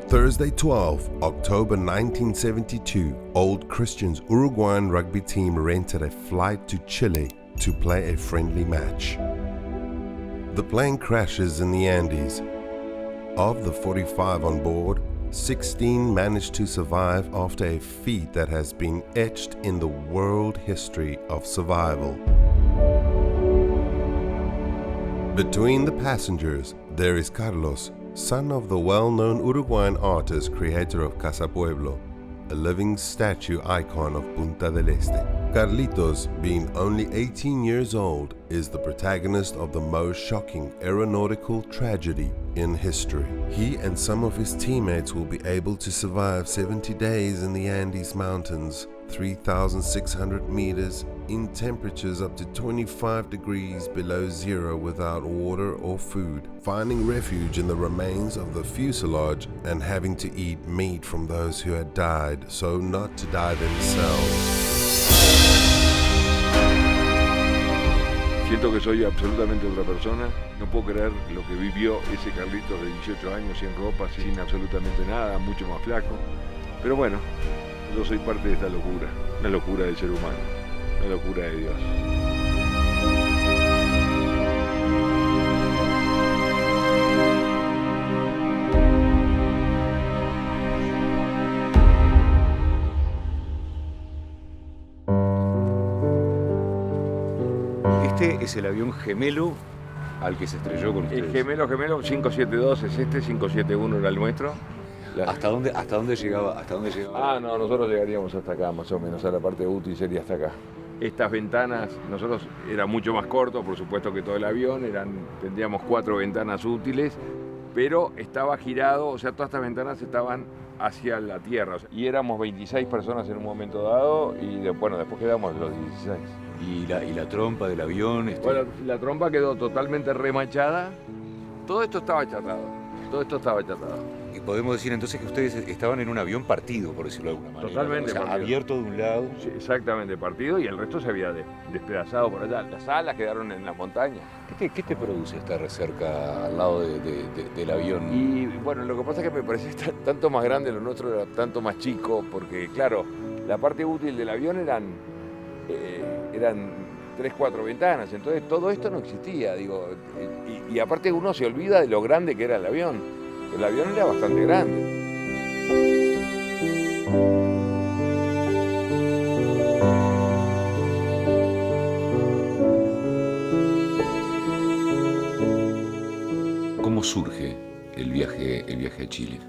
Thursday 12, October 1972, Old Christians Uruguayan rugby team rented a flight to Chile to play a friendly match. The plane crashes in the Andes. Of the 45 on board, 16 managed to survive after a feat that has been etched in the world history of survival. Between the passengers, there is Carlos, son of the well-known Uruguayan artist, creator of Casa Pueblo, a living statue icon of Punta del Este. Carlitos, being only 18 years old, is the protagonist of the most shocking aeronautical tragedy in history. He and some of his teammates will be able to survive 70 days in the Andes Mountains, 3,600 meters, in temperatures up to 25 degrees below zero without water or food, finding refuge in the remains of the fuselage and having to eat meat from those who had died so not to die themselves. Siento que soy absolutamente otra persona, no puedo creer lo que vivió ese Carlitos de 18 años sin ropa, sin absolutamente nada, mucho más flaco. Pero bueno, yo soy parte de esta locura, una locura del ser humano, una locura de Dios. Este es el avión gemelo al que se estrelló con ustedes. El gemelo 572 es este, 571 era el nuestro. ¿Hasta dónde llegaba? No, nosotros llegaríamos hasta acá, más o menos, a la parte útil sería hasta acá. Estas ventanas, nosotros era mucho más corto, por supuesto que todo el avión, tendríamos 4 ventanas útiles, pero estaba girado, o sea, todas estas ventanas estaban hacia la tierra. Y éramos 26 personas en un momento dado y después quedamos los 16. ¿Y la trompa del avión? Bueno, la trompa quedó totalmente remachada. Todo esto estaba achatado. Y podemos decir entonces que ustedes estaban en un avión partido, por decirlo de alguna manera. Totalmente. O sea, abierto de un lado. Sí, exactamente, partido, y el resto se había despedazado por allá. Las alas quedaron en la montaña. ¿Qué te produce estar cerca, al lado del avión? Y bueno, lo que pasa es que me parece tanto más grande, lo nuestro era tanto más chico, porque claro, la parte útil del avión eran 3-4 ventanas, entonces todo esto no existía, digo, y aparte uno se olvida de lo grande que era el avión era bastante grande. ¿Cómo surge el viaje a Chile?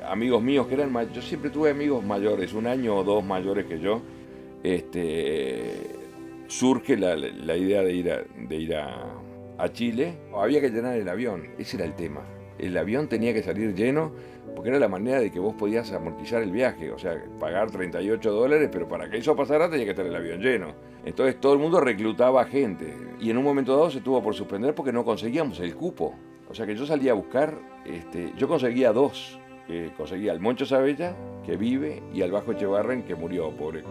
Amigos míos que eran yo siempre tuve amigos mayores, 1 año o 2 mayores que yo. Surge la idea de ir a Chile. Había que llenar el avión, ese era el tema. El avión tenía que salir lleno porque era la manera de que vos podías amortizar el viaje, o sea, pagar $38, pero para que eso pasara tenía que estar el avión lleno. Entonces todo el mundo reclutaba gente y en un momento dado se tuvo por suspender porque no conseguíamos el cupo. O sea que yo salía a buscar, yo conseguía 2. Conseguía al Moncho Sabella, que vive, y al Bajo Echevarren, que murió, pobre.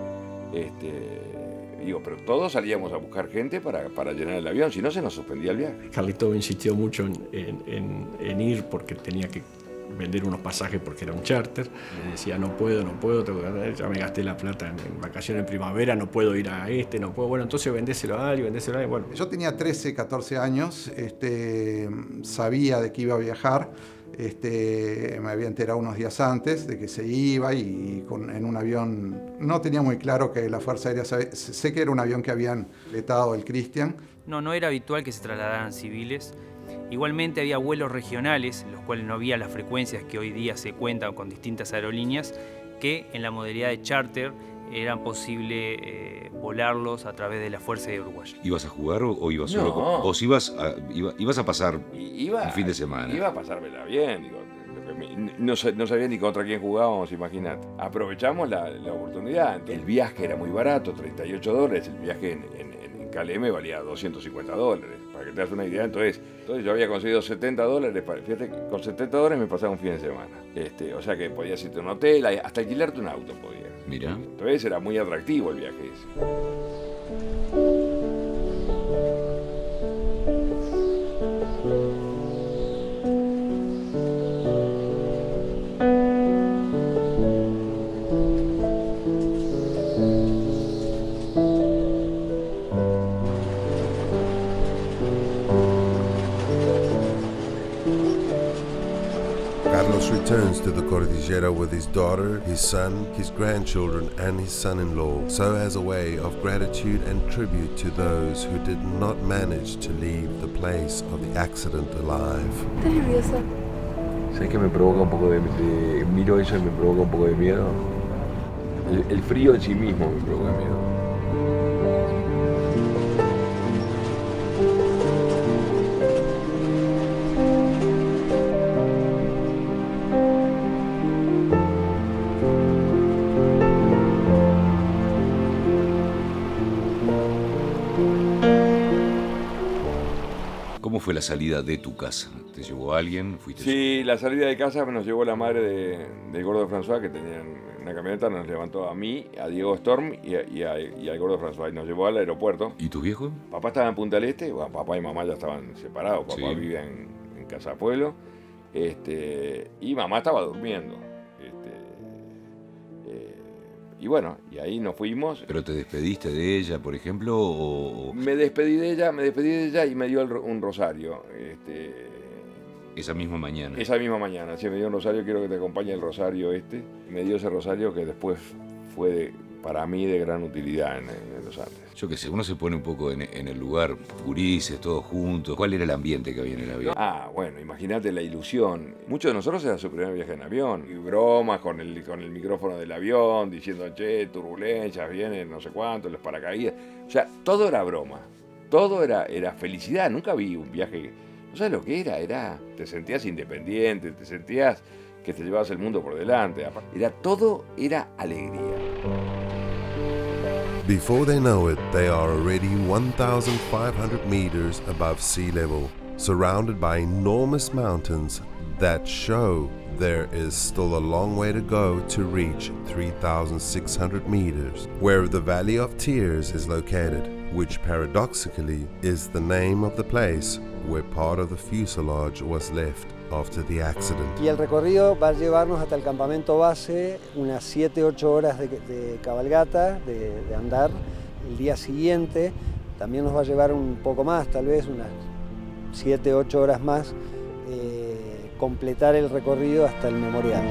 Pero todos salíamos a buscar gente para llenar el avión, si no se nos suspendía el viaje. Carlito insistió mucho en ir porque tenía que vender unos pasajes porque era un charter. Le decía, no puedo, ya me gasté la plata en vacaciones en primavera, no puedo ir a no puedo. Bueno, entonces vendéselo a alguien, bueno. Yo tenía 13, 14 años, sabía de que iba a viajar. Me había enterado unos días antes de que se iba en un avión, no tenía muy claro que la Fuerza Aérea, sé que era un avión que habían letado el Christian. No era habitual que se trasladaran civiles. Igualmente había vuelos regionales, en los cuales no había las frecuencias que hoy día se cuentan con distintas aerolíneas, que en la modalidad de charter era posible volarlos a través de la Fuerza Aérea Uruguaya. ¿Ibas a jugar o ibas solo? No. ¿Vos ibas a pasar un fin de semana? Iba a pasármela bien, digo, no sabía ni contra quién jugábamos, imagínate. Aprovechamos la oportunidad. El viaje era muy barato, $38. El viaje en KLM valía $250, para que te das una idea. Entonces yo había conseguido $70. Fíjate, con $70 me pasaba un fin de semana. O sea que podías irte a un hotel, hasta alquilarte un auto podías. Mirá. Entonces era muy atractivo el viaje ese. returns to the Cordillera with his daughter, his son, his grandchildren, and his son-in-law, so as a way of gratitude and tribute to those who did not manage to leave the place of the accident alive. ¿Estás nervioso? ¿Sabes que me provoca un poco miro eso y me provoca un poco de miedo? El frío en sí mismo me provoca miedo. ¿Cómo fue la salida de tu casa? ¿Te llevó alguien? ¿Fuiste Sí, la salida de casa nos llevó la madre del gordo François, que tenía una camioneta, nos levantó a mí, a Diego Storm y al gordo François, y nos llevó al aeropuerto. ¿Y tu viejo? Papá estaba en Punta del Este, bueno, papá y mamá ya estaban separados, papá Sí. vivía en Casa Pueblo, y mamá estaba durmiendo. Y bueno, y ahí nos fuimos. ¿Pero te despediste de ella, por ejemplo? O Me despedí de ella y me dio un rosario. esa misma mañana? Esa misma mañana, sí, me dio un rosario, quiero que te acompañe el rosario Me dio ese rosario que después fue para mí de gran utilidad en los Andes. Yo qué sé, uno se pone un poco en el lugar, gurises, todos juntos. ¿Cuál era el ambiente que había en el avión? Ah, bueno, imagínate la ilusión. Muchos de nosotros era su primer viaje en avión. Y bromas con el micrófono del avión, diciendo, che, turbulencias, vienen no sé cuánto, los paracaídas. O sea, todo era broma. Todo era felicidad. Nunca vi un viaje... ¿No sabes lo que era? Te sentías independiente, te sentías que te llevabas el mundo por delante. Todo era alegría. Before they know it, they are already 1,500 meters above sea level, surrounded by enormous mountains that show there is still a long way to go to reach 3,600 meters, where the Valley of Tears is located, which paradoxically is the name of the place where part of the fuselage was left after the accident. Y el recorrido va a llevarnos hasta el campamento base, unas 7-8 horas de cabalgata, de andar. El día siguiente también nos va a llevar un poco más, tal vez unas 7-8 horas más, completar el recorrido hasta el memorial.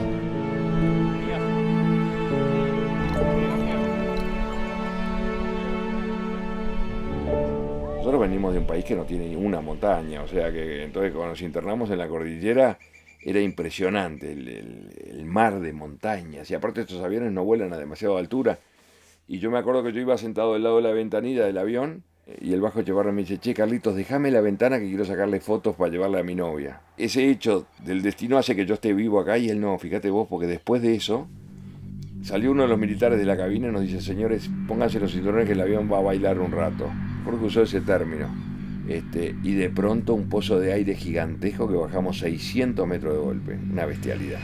Nosotros venimos de un país que no tiene ninguna montaña, o sea que entonces cuando nos internamos en la cordillera era impresionante el mar de montañas, y aparte estos aviones no vuelan a demasiada altura. Y yo me acuerdo que yo iba sentado al lado de la ventanilla del avión y el bajo chaparro me dice, che Carlitos, déjame la ventana que quiero sacarle fotos para llevarla a mi novia. Ese hecho del destino hace que yo esté vivo acá y él no, fíjate vos, porque después de eso salió uno de los militares de la cabina y nos dice, señores, pónganse los cinturones que el avión va a bailar un rato. Porque usó ese término. Y de pronto un pozo de aire gigantesco que bajamos 600 metros de golpe. Una bestialidad.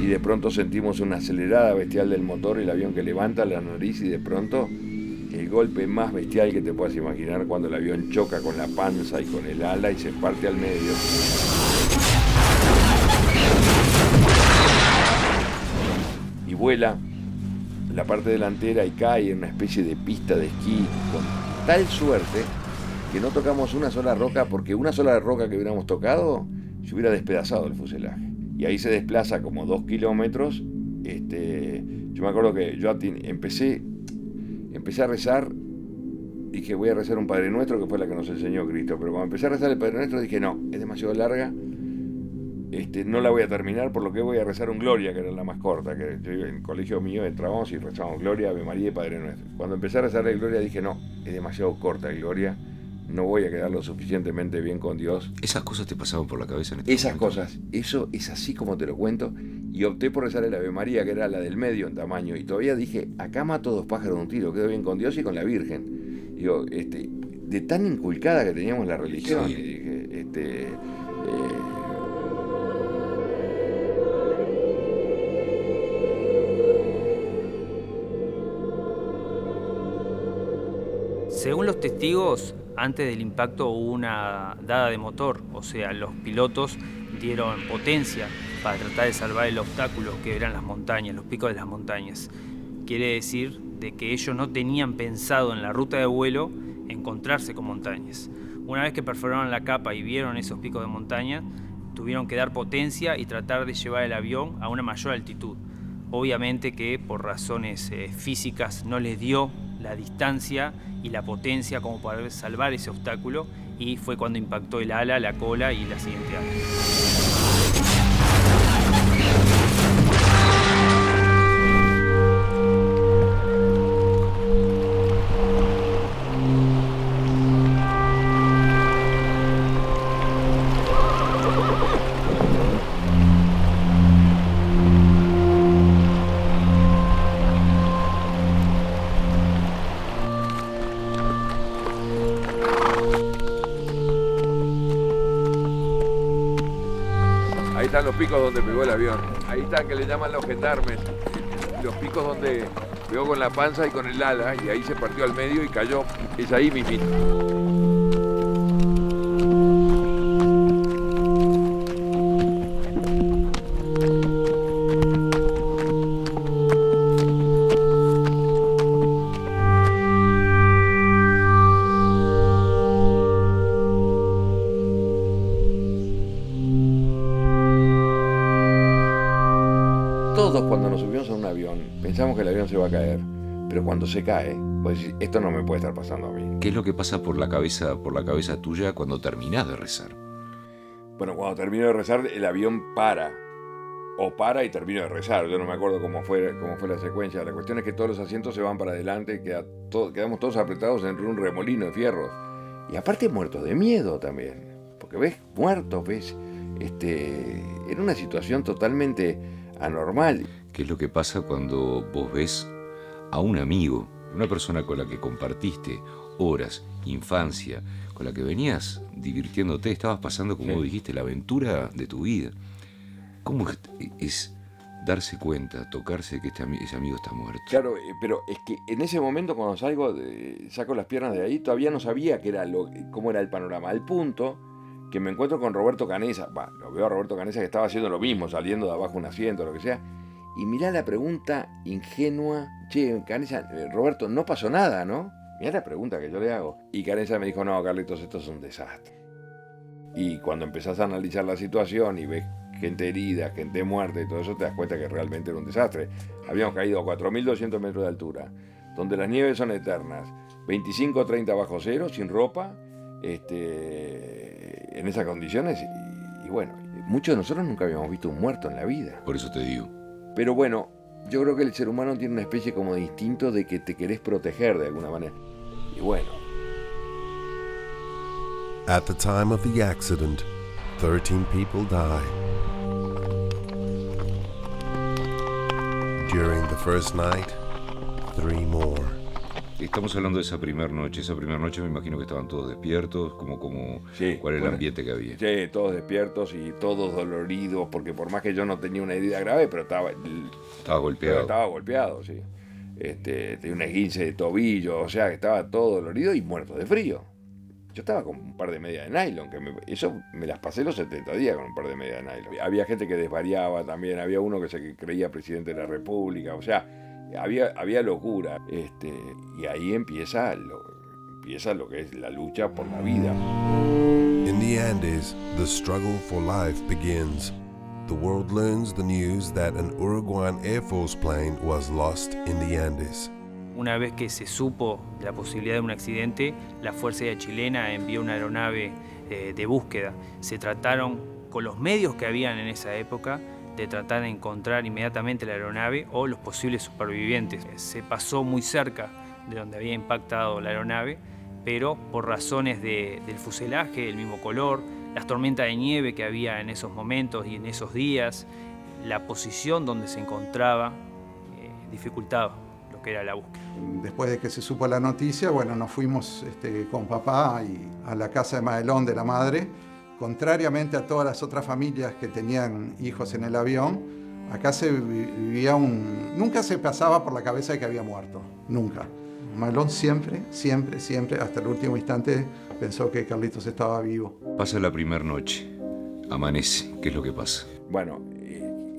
Y de pronto sentimos una acelerada bestial del motor, el avión que levanta la nariz y de pronto el golpe más bestial que te puedas imaginar cuando el avión choca con la panza y con el ala y se parte al medio. Y vuela la parte delantera y cae en una especie de pista de esquí con tal suerte que no tocamos una sola roca, porque una sola roca que hubiéramos tocado se hubiera despedazado el fuselaje. Y ahí se desplaza como 2 kilómetros. Yo me acuerdo que yo empecé a rezar, dije voy a rezar un Padre Nuestro, que fue la que nos enseñó Cristo, pero cuando empecé a rezar el Padre Nuestro dije no, es demasiado larga. No la voy a terminar, por lo que voy a rezar un Gloria, que era la más corta, que yo en el colegio mío entrábamos y rezábamos Gloria, Ave María y Padre Nuestro. Cuando empecé a rezar el Gloria dije, no, es demasiado corta el Gloria, no voy a quedar lo suficientemente bien con Dios. ¿Esas cosas te pasaban por la cabeza en este Esas momento? cosas, eso es así como te lo cuento, y opté por rezar el Ave María, que era la del medio en tamaño, y todavía dije, acá mato 2 pájaros de un tiro, quedo bien con Dios y con la Virgen. Digo, de tan inculcada que teníamos la religión, Sí. y dije, Según los testigos, antes del impacto hubo una dada de motor, o sea, los pilotos dieron potencia para tratar de salvar el obstáculo que eran las montañas, los picos de las montañas. Quiere decir de que ellos no tenían pensado en la ruta de vuelo encontrarse con montañas. Una vez que perforaron la capa y vieron esos picos de montaña, tuvieron que dar potencia y tratar de llevar el avión a una mayor altitud. Obviamente que por razones físicas no les dio la distancia y la potencia como para salvar ese obstáculo, y fue cuando impactó el ala, la cola y la siguiente ala. Ahí están los picos donde pegó el avión. Ahí están, que le llaman los gendarmes. Los picos donde pegó con la panza y con el ala, y ahí se partió al medio y cayó. Es ahí mismito. Todos cuando nos subimos a un avión pensamos que el avión se va a caer, pero cuando se cae, vos decís, esto no me puede estar pasando a mí. ¿Qué es lo que pasa por la cabeza tuya cuando terminás de rezar? Bueno, cuando termino de rezar, el avión para. O para y termino de rezar. Yo no me acuerdo cómo fue la secuencia. La cuestión es que todos los asientos se van para adelante, quedamos todos apretados entre un remolino de fierros. Y aparte muertos de miedo también. Porque ves muertos, ves en una situación totalmente anormal. ¿Qué es lo que pasa cuando vos ves a un amigo, una persona con la que compartiste horas, infancia, con la que venías divirtiéndote, estabas pasando, como vos dijiste, la aventura de tu vida? ¿Cómo es darse cuenta, tocarse que ese amigo está muerto? Claro, pero es que en ese momento cuando saco las piernas de ahí, todavía no sabía cómo era el panorama. Al punto que me encuentro con Roberto Canessa, lo veo a Roberto Canessa que estaba haciendo lo mismo, saliendo de abajo un asiento, lo que sea, y mirá la pregunta ingenua, che, Canessa, Roberto, no pasó nada, ¿no? Mirá la pregunta que yo le hago. Y Canessa me dijo, no, Carlitos, esto es un desastre. Y cuando empezás a analizar la situación y ves gente herida, gente muerta y todo eso, te das cuenta que realmente era un desastre. Habíamos caído a 4.200 metros de altura, donde las nieves son eternas, 25 o 30 bajo cero, sin ropa, en esas condiciones, y bueno, muchos de nosotros nunca habíamos visto un muerto en la vida. Por eso te digo. Pero bueno, yo creo que el ser humano tiene una especie como de instinto de que te querés proteger de alguna manera. Y bueno. At the time of the accident, 13 people die. During the first night, 3 more. Estamos hablando de esa primera noche. Esa primera noche me imagino que estaban todos despiertos, sí, ¿cuál era el ambiente que había? Sí, todos despiertos y todos doloridos, porque por más que yo no tenía una herida grave, pero estaba golpeado. Pero estaba golpeado, sí. Tenía un esguince de tobillo, o sea que estaba todo dolorido y muerto de frío. Yo estaba con un par de medias de nylon, eso me las pasé los 70 días con un par de medias de nylon. Había gente que desvariaba también, había uno que se creía presidente de la República, o sea, había locura. Y ahí empieza lo que es la lucha por la vida. In the Andes, the struggle for life begins. The world learns the news that an Uruguayan Air Force plane was lost in the Andes. Una vez que se supo de la posibilidad de un accidente, la Fuerza Aérea Chilena envió una aeronave de búsqueda. Se trataron, con los medios que habían en esa época, de tratar de encontrar inmediatamente la aeronave o los posibles supervivientes. Se pasó muy cerca de donde había impactado la aeronave, pero por razones del fuselaje, el mismo color, las tormentas de nieve que había en esos momentos y en esos días, la posición donde se encontraba, dificultaba lo que era la búsqueda. Después de que se supo la noticia, bueno, nos fuimos con papá a la casa de Madelón de la madre. Contrariamente a todas las otras familias que tenían hijos en el avión, acá se vivía nunca se pasaba por la cabeza de que había muerto, nunca. Madelón siempre, hasta el último instante pensó que Carlitos estaba vivo. Pasa la primera noche, amanece, ¿qué es lo que pasa? Bueno,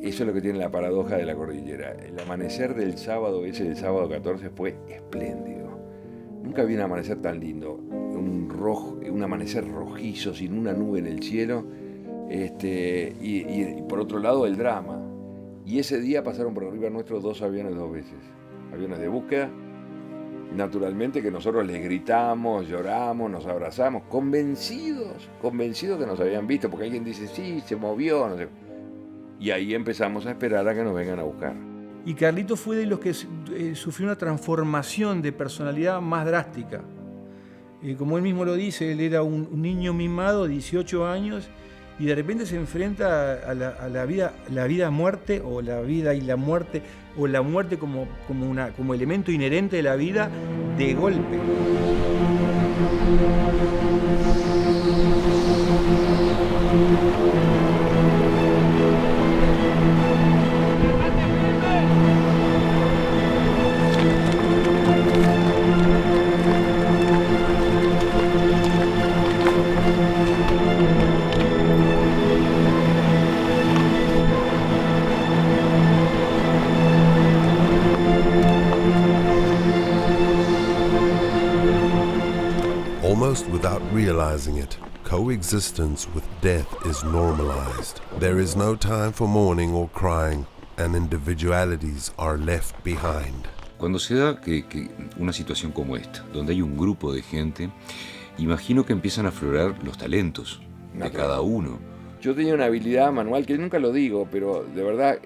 eso es lo que tiene la paradoja de la cordillera. El amanecer del sábado 14, fue espléndido. Nunca vi un amanecer tan lindo. un amanecer rojizo, sin una nube en el cielo, y por otro lado el drama. Y ese día pasaron por arriba nuestros 2 aviones 2 veces, aviones de búsqueda. Naturalmente que nosotros les gritamos, lloramos, nos abrazamos, convencidos que nos habían visto, porque alguien dice, sí, se movió, no sé. Y ahí empezamos a esperar a que nos vengan a buscar. Y Carlito fue de los que sufrió una transformación de personalidad más drástica. Como él mismo lo dice, él era un niño mimado, 18 años, y de repente se enfrenta a la vida muerte, o la vida y la muerte, o la muerte como elemento inherente de la vida, de golpe. Almost without realizing it, coexistence with death is normalized. There is no time for mourning or crying, and individualities are left behind. Cuando se da que una situación como esta, donde hay un grupo de gente, imagino que empiezan a aflorar los talentos de cada uno. Yo tenía una habilidad manual que nunca lo digo, pero de verdad,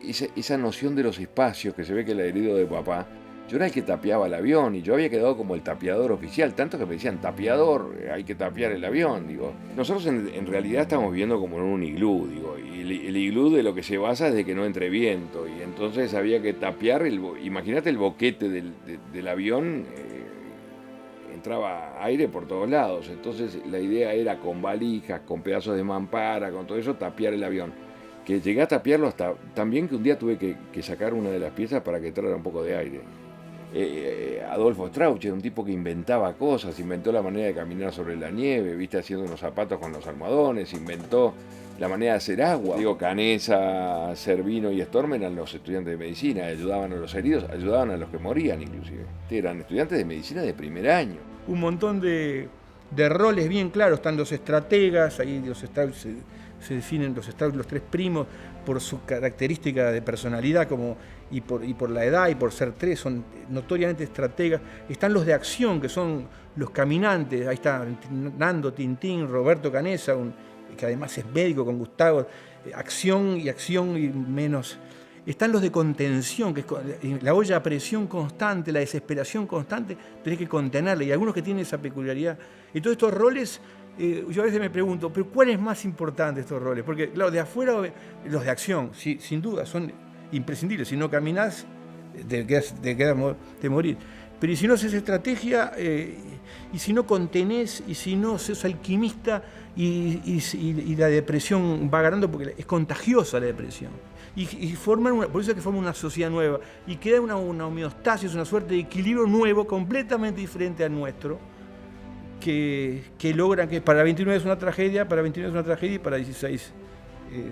esa noción de los espacios que se ve que la heredó de papá. Yo era el que tapiaba el avión y yo había quedado como el tapiador oficial, tanto que me decían, tapiador, hay que tapiar el avión, digo. Nosotros en realidad estamos viviendo como en un iglú, digo, y el iglú de lo que se basa es de que no entre viento, y entonces había que tapiar, imagínate el boquete del avión, entraba aire por todos lados, entonces la idea era con valijas, con pedazos de mampara, con todo eso, tapiar el avión. Que llegué a tapiarlo hasta también que un día tuve que sacar una de las piezas para que entrara un poco de aire. Adolfo Strauch era un tipo que inventaba cosas, inventó la manera de caminar sobre la nieve, viste, haciendo unos zapatos con los almohadones, inventó la manera de hacer agua. Digo, Canesa, Servino y Storm eran los estudiantes de medicina, ayudaban a los heridos, ayudaban a los que morían inclusive. Eran estudiantes de medicina de primer año. Un montón de roles bien claros, están los estrategas, ahí los Strauch se definen los 3 primos por su característica de personalidad y por la edad y por ser 3, son notoriamente estrategas. Están los de acción, que son los caminantes, ahí está Nando Tintín, Roberto Canesa, que además es médico con Gustavo, acción y menos. Están los de contención, que es la olla a presión constante, la desesperación constante, tenés que contenerla, y algunos que tienen esa peculiaridad. Y todos estos roles, yo a veces me pregunto, ¿pero cuál es más importante estos roles? Porque, claro, de afuera, los de acción, sí, sin duda, son imprescindibles. Si no caminás, te quedas de morir. Pero y si no haces estrategia, y si no contenés, y si no sos alquimista, y la depresión va ganando, porque es contagiosa la depresión. Y por eso es que forman una sociedad nueva. Y queda una homeostasis, una suerte de equilibrio nuevo, completamente diferente al nuestro, que logran que para 29 es una tragedia, y para 16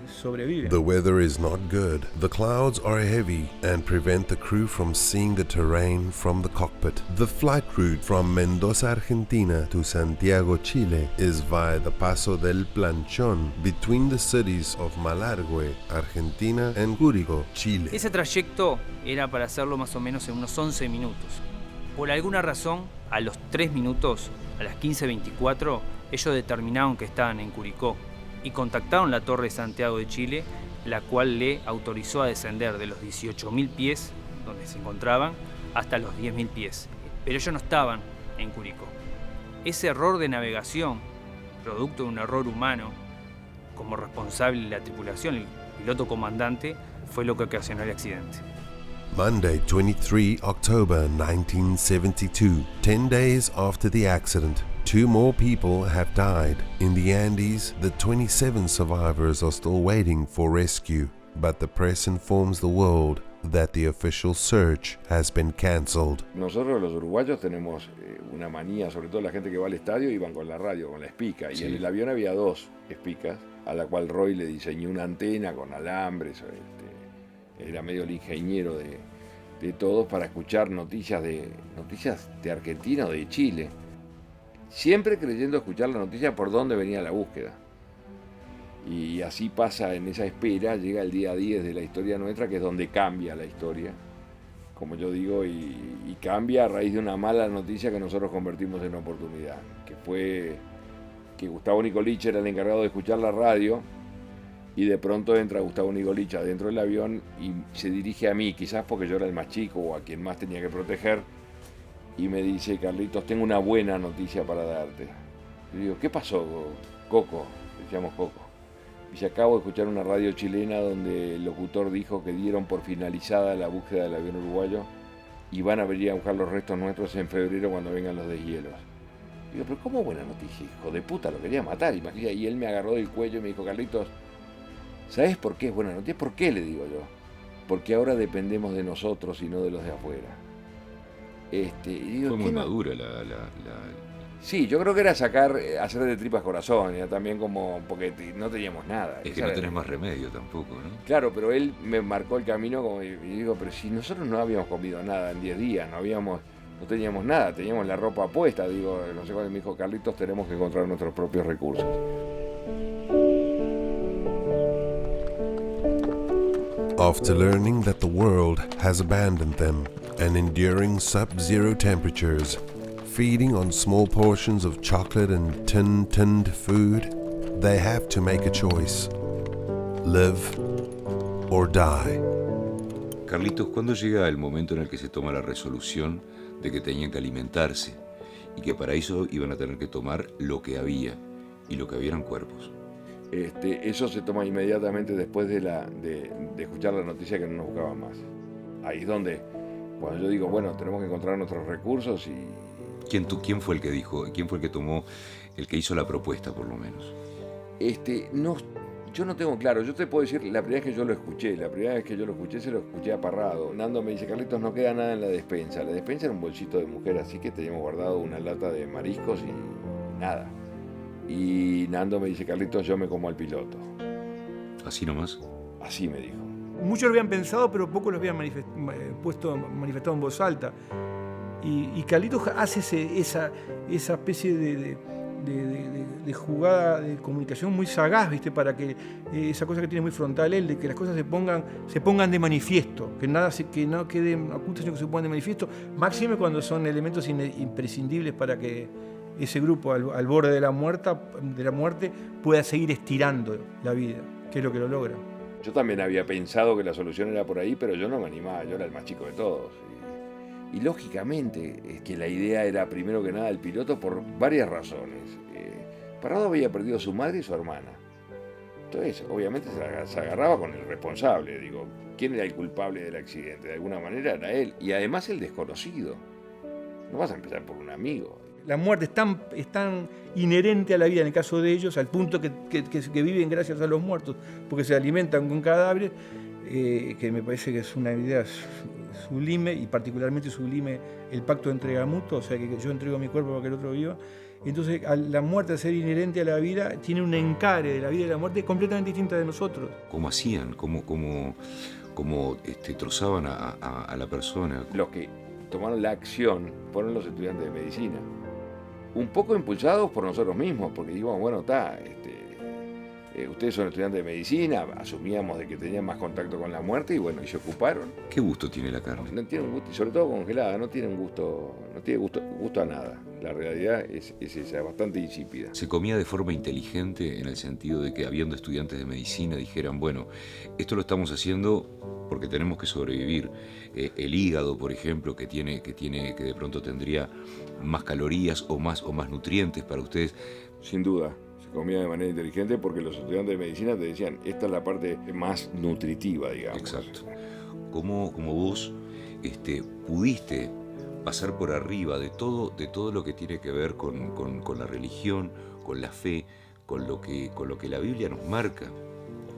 sobreviven. The weather is not good. The clouds are heavy and prevent the crew from seeing the terrain from the cockpit. The flight route from Mendoza, Argentina to Santiago, Chile is via the Paso del Planchón between the cities of Malargüe, Argentina and Curicó, Chile. Ese trayecto era para hacerlo más o menos en unos 11 minutos. Por alguna razón, a los 3 minutos, a las 15:24, ellos determinaron que estaban en Curicó y contactaron la Torre de Santiago de Chile, la cual le autorizó a descender de los 18.000 pies, donde se encontraban, hasta los 10.000 pies. Pero ellos no estaban en Curicó. Ese error de navegación, producto de un error humano, como responsable de la tripulación, el piloto comandante, fue lo que ocasionó el accidente. Monday, 23 October 1972, 10 days after the accident, 2 more people have died. In the Andes, the 27 survivors are still waiting for rescue, but the press informs the world that the official search has been cancelled. Nosotros los uruguayos tenemos una manía, sobre todo la gente que va al estadio, iban con la radio, con la espica, y en el avión había 2 espicas, a la cual Roy le diseñó una antena con alambres, era medio el ingeniero de todos para escuchar noticias de Argentina o de Chile. siempre creyendo escuchar la noticia por dónde venía la búsqueda. Y así pasa en esa espera, llega el día 10 de la historia nuestra, que es donde cambia la historia, como yo digo, y cambia a raíz de una mala noticia que nosotros convertimos en oportunidad, que fue que Gustavo Nicolich era el encargado de escuchar la radio, y de pronto entra Gustavo Nicolich adentro del avión y se dirige a mí, quizás porque yo era el más chico o a quien más tenía que proteger, y me dice: Carlitos, tengo una buena noticia para darte. Y digo: ¿qué pasó, Coco? Decíamos Coco. Y se acabo de escuchar una radio chilena donde el locutor dijo que dieron por finalizada la búsqueda del avión uruguayo y van a venir a buscar los restos nuestros en febrero cuando vengan los deshielos. Digo: pero ¿cómo buena noticia, hijo de puta? Lo quería matar, imagina. Y él me agarró del cuello y me dijo: Carlitos, ¿sabes por qué es buena noticia? ¿Por qué? Le digo yo. Porque ahora dependemos de nosotros y no de los de afuera. Y digo, fue muy ¿qué madura Sí, yo creo que era hacer de tripas corazón, era también como, porque no teníamos nada. Es que no tenés más remedio tampoco, ¿no? Claro, pero él me marcó el camino como, y digo: pero si nosotros no habíamos comido nada en 10 días, no teníamos nada, teníamos la ropa puesta, digo, no sé cuándo. Me dijo: Carlitos, tenemos que encontrar nuestros propios recursos. After learning that the world has abandoned them and enduring sub-zero temperatures, feeding on small portions of chocolate and tinned food, they have to make a choice: live or die. Carlitos, ¿cuándo llega el momento en el que se toma la resolución de que tenían que alimentarse y que para eso iban a tener que tomar lo que había, y lo que había eran cuerpos? Eso se toma inmediatamente después de escuchar la noticia que no nos buscaban más. Ahí es donde, cuando yo digo: bueno, tenemos que encontrar nuestros recursos. Y ¿Quién fue el que dijo? ¿Quién fue el que tomó, el que hizo la propuesta, por lo menos? No, yo no tengo claro. Yo te puedo decir, la primera vez que yo lo escuché, se lo escuché a Parrado. Nando me dice: Carlitos, no queda nada en la despensa. La despensa era un bolsito de mujer, así que teníamos guardado una lata de mariscos y nada. Y Nando me dice: Carlitos, yo me como al piloto. ¿Así nomás? Así me dijo. Muchos lo habían pensado, pero pocos lo habían manifestado en voz alta. Y Carlitos hace esa especie de jugada de comunicación muy sagaz, ¿viste? Para que esa cosa que tiene muy frontal él, de que las cosas se pongan de manifiesto, que no queden ocultas, sino que se pongan de manifiesto, máxime cuando son elementos imprescindibles para que ese grupo al borde de la muerte pueda seguir estirando la vida, que es lo que lo logra. Yo también había pensado que la solución era por ahí, pero yo no me animaba, yo era el más chico de todos. Y lógicamente es que la idea era, primero que nada, el piloto por varias razones. Parrado había perdido a su madre y su hermana. Entonces, obviamente se agarraba con el responsable. Digo, ¿quién era el culpable del accidente? De alguna manera era él. Y además el desconocido. No vas a empezar por un amigo. La muerte es tan inherente a la vida en el caso de ellos, al punto que viven gracias a los muertos, porque se alimentan con cadáveres, que me parece que es una idea sublime, y particularmente sublime el pacto de entrega mutua, o sea, que yo entrego mi cuerpo para que el otro viva. Entonces, la muerte, al ser inherente a la vida, tiene un encare de la vida y la muerte completamente distinta de nosotros. ¿Cómo hacían? ¿Cómo trozaban a la persona? Los que tomaron la acción fueron los estudiantes de medicina. Un poco impulsados por nosotros mismos, porque dijimos: bueno, ustedes son estudiantes de medicina, asumíamos de que tenían más contacto con la muerte, y bueno, y se ocuparon. ¿Qué gusto tiene la carne? No tiene un gusto, y sobre todo congelada, no tiene gusto a nada. La realidad es esa, bastante insípida. Se comía de forma inteligente, en el sentido de que, habiendo estudiantes de medicina, dijeran: bueno, esto lo estamos haciendo porque tenemos que sobrevivir. El hígado, por ejemplo, que de pronto tendría más calorías o más nutrientes para ustedes. Sin duda, se comía de manera inteligente porque los estudiantes de medicina te decían: esta es la parte más nutritiva, digamos. Exacto. ¿Cómo vos pudiste pasar por arriba de todo lo que tiene que ver con la religión, con la fe, con lo que la Biblia nos marca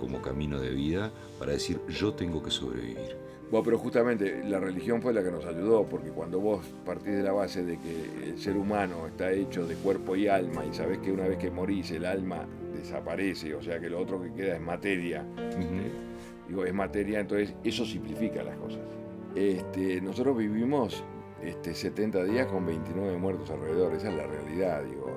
como camino de vida, para decir: yo tengo que sobrevivir? Bueno, pero justamente la religión fue la que nos ayudó, porque cuando vos partís de la base de que el ser humano está hecho de cuerpo y alma, y sabés que una vez que morís el alma desaparece, o sea que lo otro que queda es materia, es materia, entonces eso simplifica las cosas. Nosotros vivimos 70 días con 29 muertos alrededor, esa es la realidad, digo,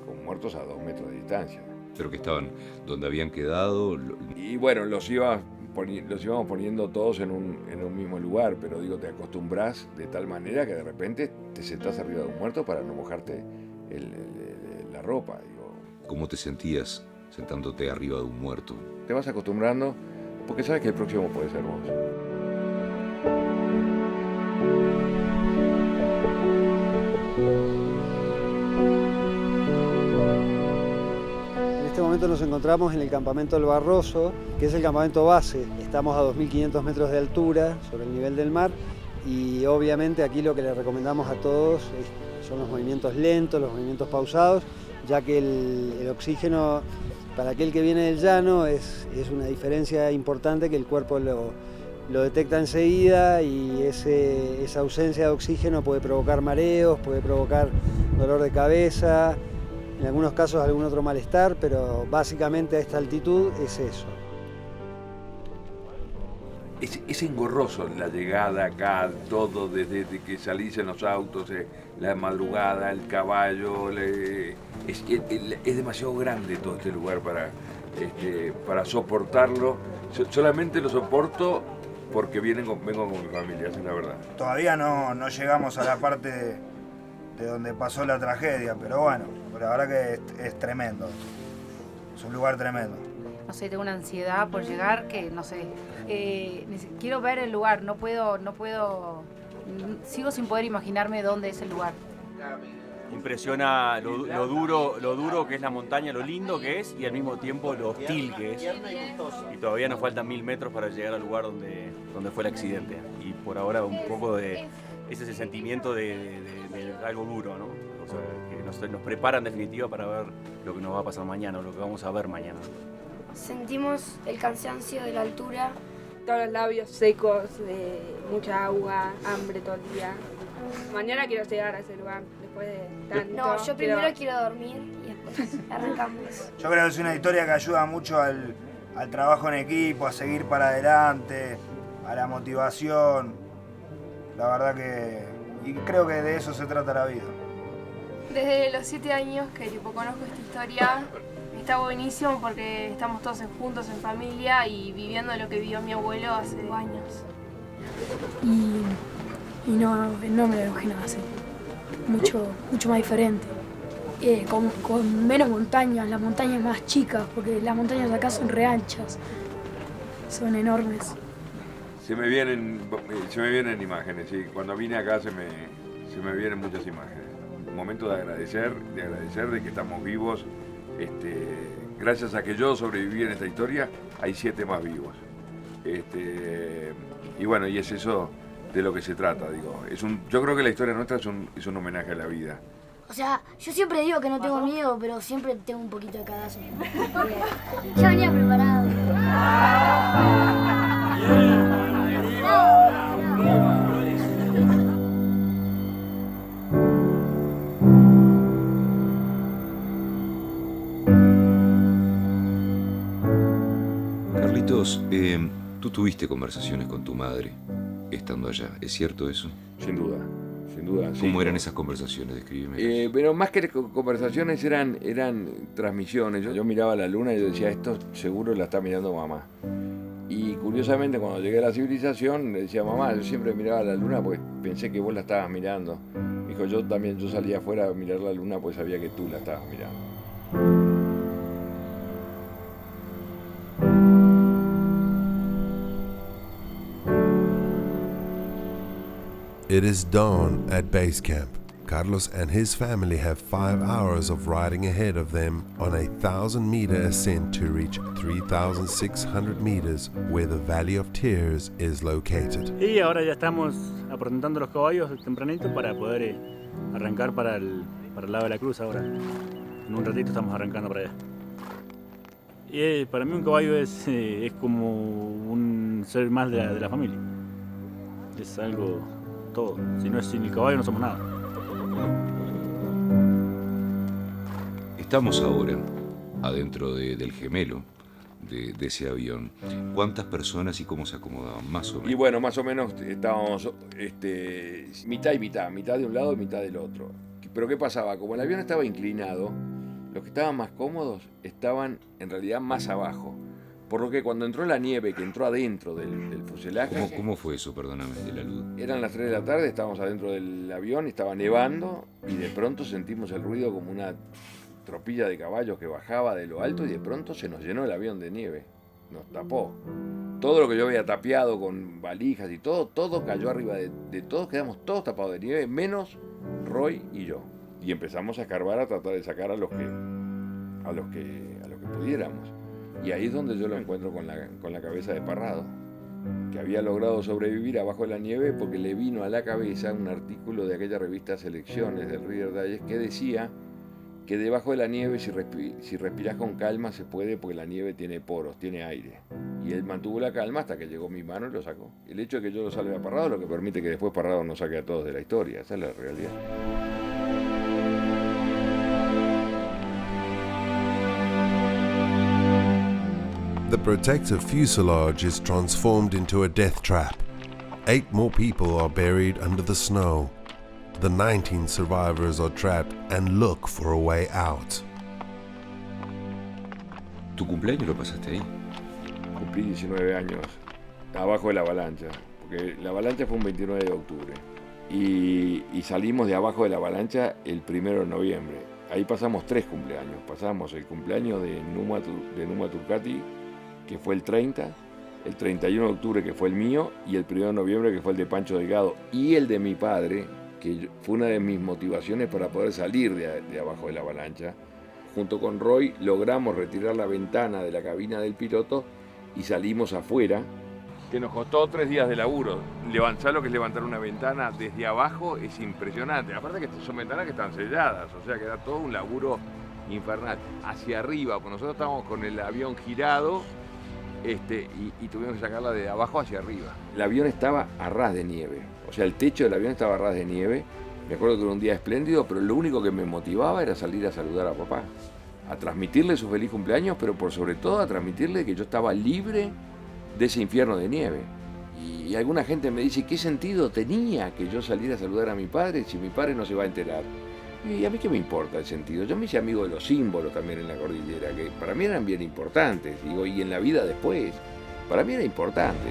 con muertos a 2 metros de distancia. Pero que estaban donde habían quedado. Y bueno, los íbamos poniendo todos en un mismo lugar, pero digo, te acostumbras de tal manera que de repente te sentás arriba de un muerto para no mojarte la ropa. Digo. ¿Cómo te sentías sentándote arriba de un muerto? Te vas acostumbrando porque sabes que el próximo puede ser vos. En este momento nos encontramos en el campamento El Barroso, que es el campamento base. Estamos a 2.500 metros de altura sobre el nivel del mar y obviamente aquí lo que les recomendamos a todos son los movimientos lentos, los movimientos pausados, ya que el oxígeno para aquel que viene del llano es una diferencia importante que el cuerpo lo detecta enseguida y esa ausencia de oxígeno puede provocar mareos, puede provocar dolor de cabeza, en algunos casos algún otro malestar, pero básicamente a esta altitud es eso. Es engorroso la llegada acá, todo desde que salís en los autos, la madrugada, el caballo, es demasiado grande todo este lugar para soportarlo. Solamente lo soporto porque vengo con mi familia, esa es la verdad. Todavía no llegamos a la parte de donde pasó la tragedia, pero bueno, la verdad que es tremendo. Es un lugar tremendo. No sé, tengo una ansiedad por llegar que, no sé, quiero ver el lugar, no puedo, sigo sin poder imaginarme dónde es el lugar. Impresiona lo duro que es la montaña, lo lindo que es y al mismo tiempo lo hostil que es. Y todavía nos faltan 1000 metros para llegar al lugar donde fue el accidente. Y por ahora un poco ese es el sentimiento de algo duro, ¿no? O sea, que nos prepara en definitiva para ver lo que nos va a pasar mañana, o lo que vamos a ver mañana. Sentimos el cansancio de la altura. Todos los labios secos, de mucha agua, hambre todo el día. Mañana quiero llegar a ese lugar, después de tanto. No, yo primero quiero dormir y después arrancamos. Yo creo que es una historia que ayuda mucho al trabajo en equipo, a seguir para adelante, a la motivación. La verdad y creo que de eso se trata la vida. Desde los 7 años que conozco esta historia, está buenísimo porque estamos todos juntos en familia y viviendo lo que vivió mi abuelo hace 2 años. Y no me lo imaginaba así. Mucho más diferente. Con menos montañas, las montañas más chicas, porque las montañas de acá son re anchas, son enormes. Se me vienen imágenes, sí. Cuando vine acá se me vienen muchas imágenes. Un momento de agradecer de que estamos vivos. Gracias a que yo sobreviví en esta historia, hay 7 más vivos. Y bueno, y es eso de lo que se trata, digo. Yo creo que la historia nuestra es un homenaje a la vida. O sea, yo siempre digo que no tengo miedo, pero siempre tengo un poquito de cagazo. Yo venía preparado. Carlitos, tú tuviste conversaciones con tu madre estando allá, ¿es cierto eso? Sin duda. ¿Cómo eran esas conversaciones? Descríbeme. Pero más que conversaciones eran transmisiones. Yo miraba la luna y yo decía, esto seguro la está mirando mamá. Y curiosamente cuando llegué a la civilización le decía, mamá, yo siempre miraba la luna porque pensé que vos la estabas mirando. Dijo, yo salía afuera a mirar la luna porque sabía que tú la estabas mirando. It is dawn at base camp. Carlos and his family have 5 hours of riding ahead of them on a 1,000-meter ascent to reach 3,600 meters where the Valley of Tears is located. Y ahora ya estamos aprontando los caballos tempranito para poder arrancar para el lado de la cruz ahora. En un ratito estamos arrancando para allá. Y para mí un caballo es como un ser más de la familia. Es algo todo. Sin el caballo no somos nada. Estamos ahora adentro del Gemelo, de ese avión. ¿Cuántas personas y cómo se acomodaban? Más o menos. Y bueno, más o menos estábamos mitad y mitad de un lado y mitad del otro. Pero ¿qué pasaba? Como el avión estaba inclinado, los que estaban más cómodos estaban en realidad más abajo. Por lo que cuando entró la nieve, que entró adentro del fuselaje... ¿Cómo fue eso, perdóname, de la luz? Eran las 3 de la tarde, estábamos adentro del avión, estaba nevando y de pronto sentimos el ruido como una tropilla de caballos que bajaba de lo alto y de pronto se nos llenó el avión de nieve, nos tapó. Todo lo que yo había tapiado con valijas y todo cayó arriba de todos, quedamos todos tapados de nieve, menos Roy y yo. Y empezamos a escarbar, a tratar de sacar a los que pudiéramos. Y ahí es donde yo lo encuentro con la cabeza de Parrado, que había logrado sobrevivir abajo de la nieve porque le vino a la cabeza un artículo de aquella revista Selecciones del Reader Digest que decía que debajo de la nieve, si respiras con calma, se puede porque la nieve tiene poros, tiene aire. Y él mantuvo la calma hasta que llegó mi mano y lo sacó. El hecho de que yo lo salve a Parrado es lo que permite que después Parrado nos saque a todos de la historia. Esa es la realidad. The protective fuselage is transformed into a death trap. 8 more people are buried under the snow. The 19 survivors are trapped and look for a way out. ¿Tu cumpleaños lo pasaste ahí? Cumplí 19 años, abajo de la avalancha, porque la avalancha fue un 29 de octubre. Y salimos de abajo de la avalancha el 1 de noviembre. Ahí pasamos 3 cumpleaños. Pasamos el cumpleaños de Numa Turcati, que fue el 30, el 31 de octubre, que fue el mío, y el 1 de noviembre, que fue el de Pancho Delgado, y el de mi padre, que fue una de mis motivaciones para poder salir de abajo de la avalancha. Junto con Roy logramos retirar la ventana de la cabina del piloto y salimos afuera. Que nos costó 3 días de laburo. ¿Sabes lo que es levantar una ventana desde abajo? Es impresionante. Aparte que son ventanas que están selladas, o sea que era todo un laburo infernal. Hacia arriba, porque nosotros estábamos con el avión girado, y tuvimos que sacarla de abajo hacia arriba. El avión estaba a ras de nieve, o sea, el techo del avión estaba a ras de nieve. Me acuerdo que era un día espléndido, pero lo único que me motivaba era salir a saludar a papá, a transmitirle su feliz cumpleaños, pero por sobre todo a transmitirle que yo estaba libre de ese infierno de nieve. Y alguna gente me dice, ¿qué sentido tenía que yo saliera a saludar a mi padre si mi padre no se va a enterar? Y a mí qué me importa el sentido. Yo me hice amigo de los símbolos también en la cordillera, que para mí eran bien importantes, digo, y en la vida después, para mí era importante.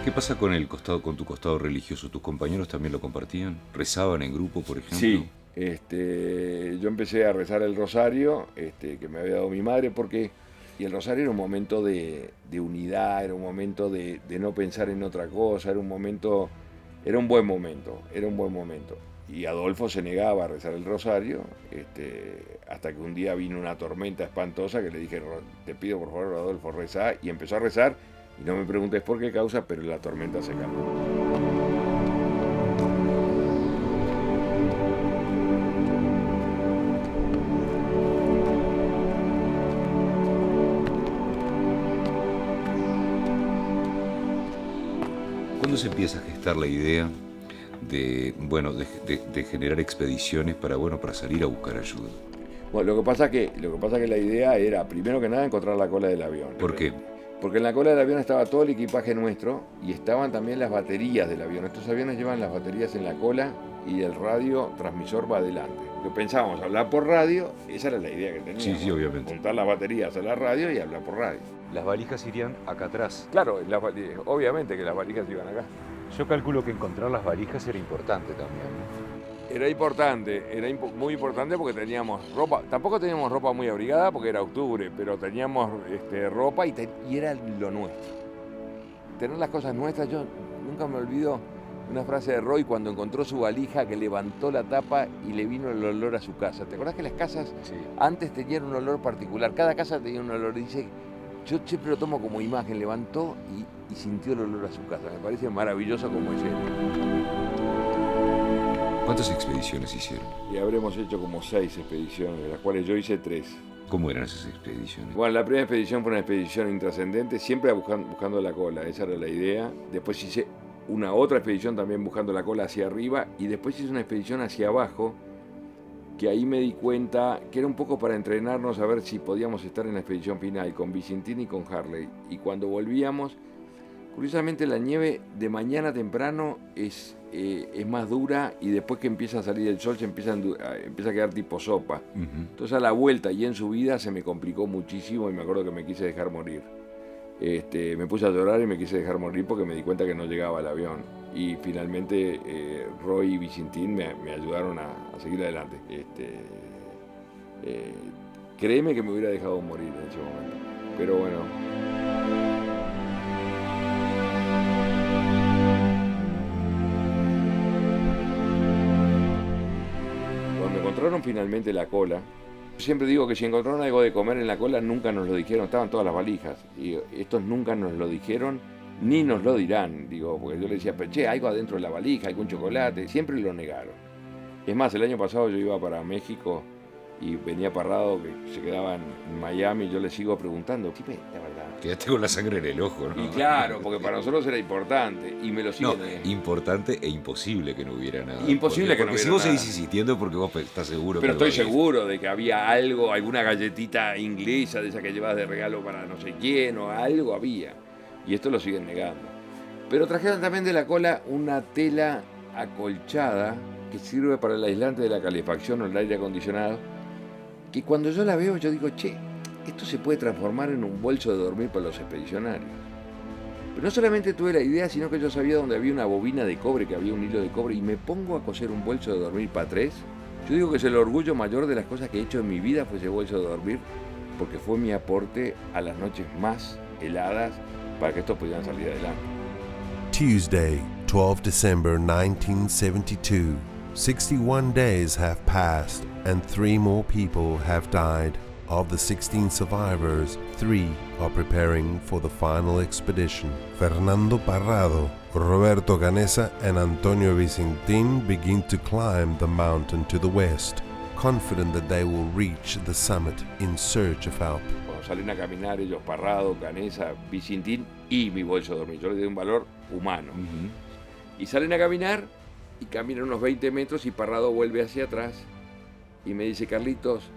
¿Qué pasa con tu costado religioso? ¿Tus compañeros también lo compartían? ¿Rezaban en grupo, por ejemplo? Sí, yo empecé a rezar el rosario, que me había dado mi madre, y el rosario era un momento de unidad, era un momento de no pensar en otra cosa, era un buen momento. Y Adolfo se negaba a rezar el rosario, hasta que un día vino una tormenta espantosa que le dije, te pido por favor, Adolfo, rezá, y empezó a rezar, y no me preguntes por qué causa, pero la tormenta se calmó. ¿Cuándo se empieza a gestar la idea de generar expediciones para salir a buscar ayuda? Bueno, lo que pasa que la idea era, primero que nada, encontrar la cola del avión. ¿Por qué? Porque en la cola del avión estaba todo el equipaje nuestro y estaban también las baterías del avión. Estos aviones llevan las baterías en la cola y el radio transmisor va adelante. Lo que pensábamos, hablar por radio, esa era la idea que teníamos. Sí, obviamente. Juntar las baterías a la radio y hablar por radio. Las valijas irían acá atrás. Claro, obviamente que las valijas iban acá. Yo calculo que encontrar las valijas era importante también, ¿no? Era importante, muy importante porque teníamos ropa. Tampoco teníamos ropa muy abrigada porque era octubre, pero teníamos ropa y era lo nuestro. Tener las cosas nuestras, yo nunca me olvido una frase de Roy cuando encontró su valija, que levantó la tapa y le vino el olor a su casa. ¿Te acordás que las casas antes tenían un olor particular? Cada casa tenía un olor, dice... Yo siempre lo tomo como imagen, levantó y sintió el olor a su casa. Me parece maravilloso como es él. ¿Cuántas expediciones hicieron? Y habremos hecho como 6 expediciones, de las cuales yo hice 3. ¿Cómo eran esas expediciones? Bueno, la primera expedición fue una expedición intrascendente, siempre buscando la cola, esa era la idea. Después hice otra expedición también buscando la cola hacia arriba, y después hice una expedición hacia abajo, que ahí me di cuenta que era un poco para entrenarnos a ver si podíamos estar en la expedición final con Vicentín y con Harley. Y cuando volvíamos, curiosamente la nieve de mañana temprano es más dura y después que empieza a salir el sol se empieza a quedar tipo sopa. Entonces a la vuelta y en subida se me complicó muchísimo y me acuerdo que me quise dejar morir. Me puse a llorar y me quise dejar morir porque me di cuenta que no llegaba al avión. Y finalmente Roy y Vicentín me ayudaron a seguir adelante. Créeme que me hubiera dejado morir en ese momento. Pero bueno. Cuando encontraron finalmente la cola, siempre digo que si encontraron algo de comer en la cola nunca nos lo dijeron, estaban todas las valijas. Y estos nunca nos lo dijeron, ni nos lo dirán, digo, porque yo le decía, pero che, algo adentro de la valija, algún chocolate, siempre lo negaron. Es más, el año pasado yo iba para México y venía Parrado, que se quedaba en Miami, y yo le sigo preguntando, dime la verdad. Quedaste con la sangre en el ojo, ¿no? Y claro, porque para nosotros era importante, y me lo siguen. No, importante e imposible que no hubiera nada. Imposible que no porque hubiera si vos nada. seguís insistiendo porque vos estás seguro. Pero que estoy seguro de que había algo, alguna galletita inglesa de esa que llevas de regalo para no sé quién, o algo había. Y esto lo siguen negando. Pero trajeron también de la cola una tela acolchada que sirve para el aislante de la calefacción o el aire acondicionado, que cuando yo la veo yo digo, che, esto se puede transformar en un bolso de dormir para los expedicionarios. Pero no solamente tuve la idea, sino que yo sabía dónde había una bobina de cobre, que había un hilo de cobre, y me pongo a coser un bolso de dormir para 3. Yo digo que es el orgullo mayor de las cosas que he hecho en mi vida, fue ese bolso de dormir, porque fue mi aporte a las noches más heladas para que estos pudieran salir adelante. Tuesday, 12 December 1972. 61 days have passed and 3 more people have died. Of the 16 survivors, 3 are preparing for the final expedition. Fernando Parrado, Roberto Canessa and Antonio Vicentín begin to climb the mountain to the west, confident that they will reach the summit in search of help. Cuando salen a caminar ellos, Parrado, Canessa, Vicentín y mi bolso de dormir, yo les doy un valor humano. Y salen a caminar y caminan unos 20 metros y Parrado vuelve hacia atrás y me dice, Carlitos,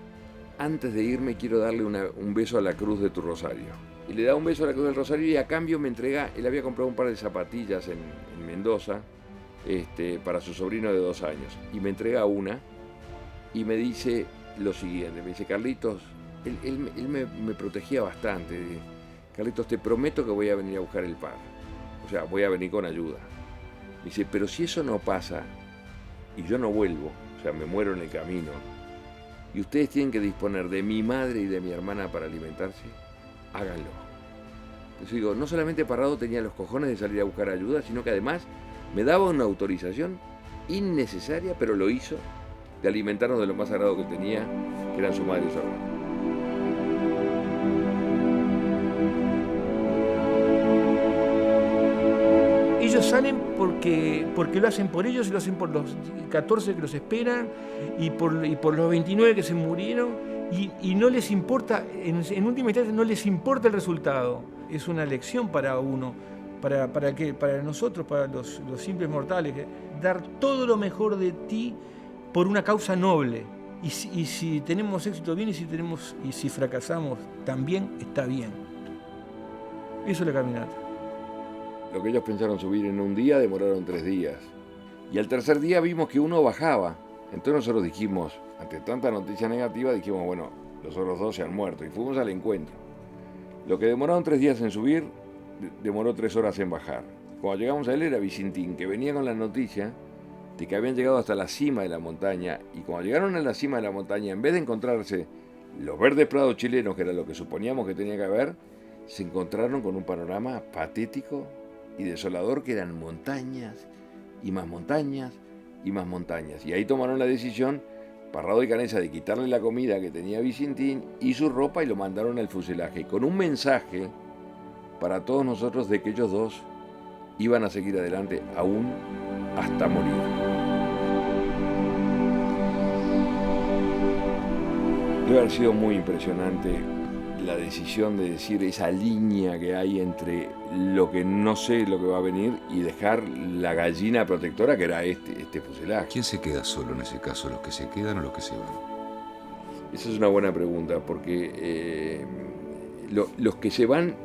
antes de irme quiero darle un beso a la cruz de tu rosario. Y le da un beso a la cruz del rosario y a cambio me entrega, él había comprado un par de zapatillas en Mendoza para su sobrino de 2 años. Y me entrega una y me dice lo siguiente, me dice, Carlitos, él me protegía bastante. Carlitos, te prometo que voy a venir a buscar el par. O sea, voy a venir con ayuda. Me dice, pero si eso no pasa y yo no vuelvo, o sea, me muero en el camino, y ustedes tienen que disponer de mi madre y de mi hermana para alimentarse, háganlo. Entonces digo, no solamente Parrado tenía los cojones de salir a buscar ayuda, sino que además me daba una autorización innecesaria, pero lo hizo, de alimentarnos de lo más sagrado que tenía, que eran su madre y su hermana. Ellos salen porque lo hacen por ellos y lo hacen por los 14 que los esperan y por los 29 que se murieron y no les importa, en última instancia no les importa el resultado. Es una lección para uno, para nosotros, para los simples mortales, dar todo lo mejor de ti por una causa noble. Y si tenemos éxito, bien, y si fracasamos, también está bien. Eso es la caminata. Lo que ellos pensaron subir en un día, demoraron 3 días. Y al tercer día vimos que uno bajaba. Entonces nosotros dijimos, ante tanta noticia negativa, dijimos, bueno, los otros 2 se han muerto. Y fuimos al encuentro. Lo que demoraron 3 días en subir, demoró 3 horas en bajar. Cuando llegamos a él era Vicentín, que venía con la noticia de que habían llegado hasta la cima de la montaña. Y cuando llegaron a la cima de la montaña, en vez de encontrarse los verdes prados chilenos, que era lo que suponíamos que tenía que haber, se encontraron con un panorama patético y desolador, que eran montañas y más montañas y más montañas. Y ahí tomaron la decisión, Parrado y Canessa, de quitarle la comida que tenía Vicentín y su ropa y lo mandaron al fuselaje, con un mensaje para todos nosotros de que ellos 2 iban a seguir adelante aún hasta morir. Debe haber sido muy impresionante la decisión de decir esa línea que hay entre lo que no sé lo que va a venir y dejar la gallina protectora que era este fuselaje. ¿Quién se queda solo en ese caso? ¿Los que se quedan o los que se van? Esa es una buena pregunta, porque los que se van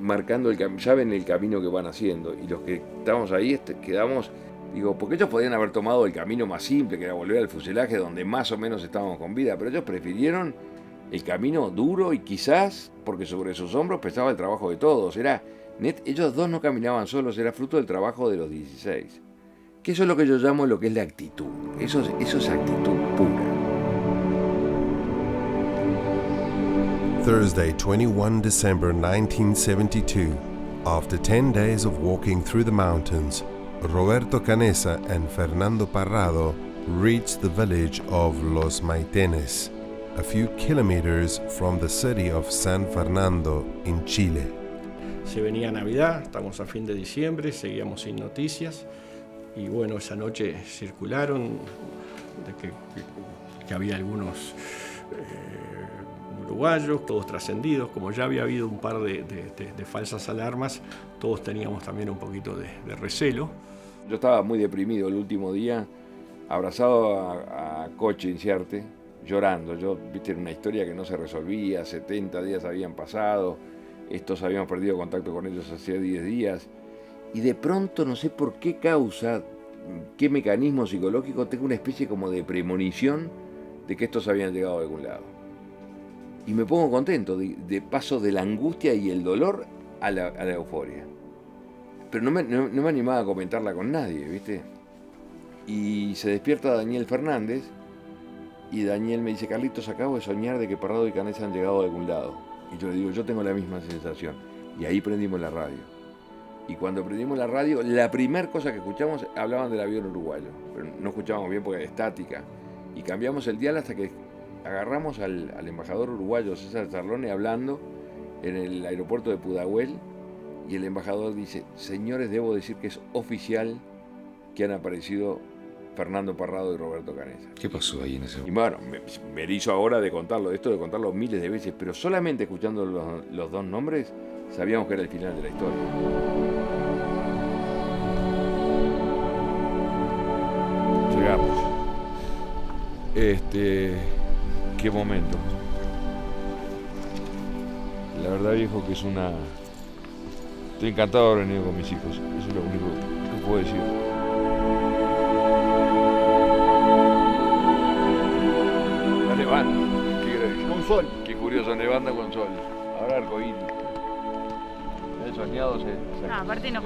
marcando saben el camino que van haciendo, y los que estamos ahí quedamos, digo, porque ellos podían haber tomado el camino más simple, que era volver al fuselaje donde más o menos estábamos con vida, pero ellos prefirieron el camino duro y quizás porque sobre sus hombros pesaba el trabajo de todos. Ellos dos no caminaban solos, era fruto del trabajo de los 16. Que eso es lo que yo llamo lo que es la actitud. Eso es actitud pura. Thursday, 21 December 1972. After 10 days of walking through the mountains, Roberto Canessa and Fernando Parrado reached the village of Los Maitenes, a few kilometers from the city of San Fernando in Chile. Se venía Navidad, estamos a fin de diciembre, seguíamos sin noticias y bueno, esa noche circularon de que había algunos uruguayos, todos trascendidos. Como ya había habido un par de falsas alarmas, todos teníamos también un poquito de recelo. Yo estaba muy deprimido el último día, abrazado a Coche Inciarte, llorando. Viste, era una historia que no se resolvía, 70 días habían pasado, estos habíamos perdido contacto con ellos hacía 10 días, y de pronto, no sé por qué causa, qué mecanismo psicológico, tengo una especie como de premonición de que estos habían llegado de algún lado. Y me pongo contento, de paso de la angustia y el dolor a la euforia. Pero no me animaba a comentarla con nadie, ¿viste? Y se despierta Daniel Fernández, y Daniel me dice: Carlitos, acabo de soñar de que Parrado y Canessa han llegado de algún lado. Y yo le digo: yo tengo la misma sensación. Y ahí prendimos la radio. Y cuando prendimos la radio, la primera cosa que escuchamos, hablaban del avión uruguayo. Pero no escuchábamos bien porque era estática. Y cambiamos el dial hasta que agarramos al embajador uruguayo, César Charlone, hablando en el aeropuerto de Pudahuel. Y el embajador dice: señores, debo decir que es oficial que han aparecido Fernando Parrado y Roberto Canessa. ¿Qué pasó ahí en ese momento? Y bueno, me hizo ahora de contarlo, esto de contarlo miles de veces, pero solamente escuchando los dos nombres sabíamos que era el final de la historia. Llegamos. Qué momento. La verdad, viejo, que es una... Estoy encantado de haber venido con mis hijos, eso es lo único que puedo decir. La nevanda, con sol. Qué curioso, nevanda con sol. Ahora arcoíris. El soñado se... aparte no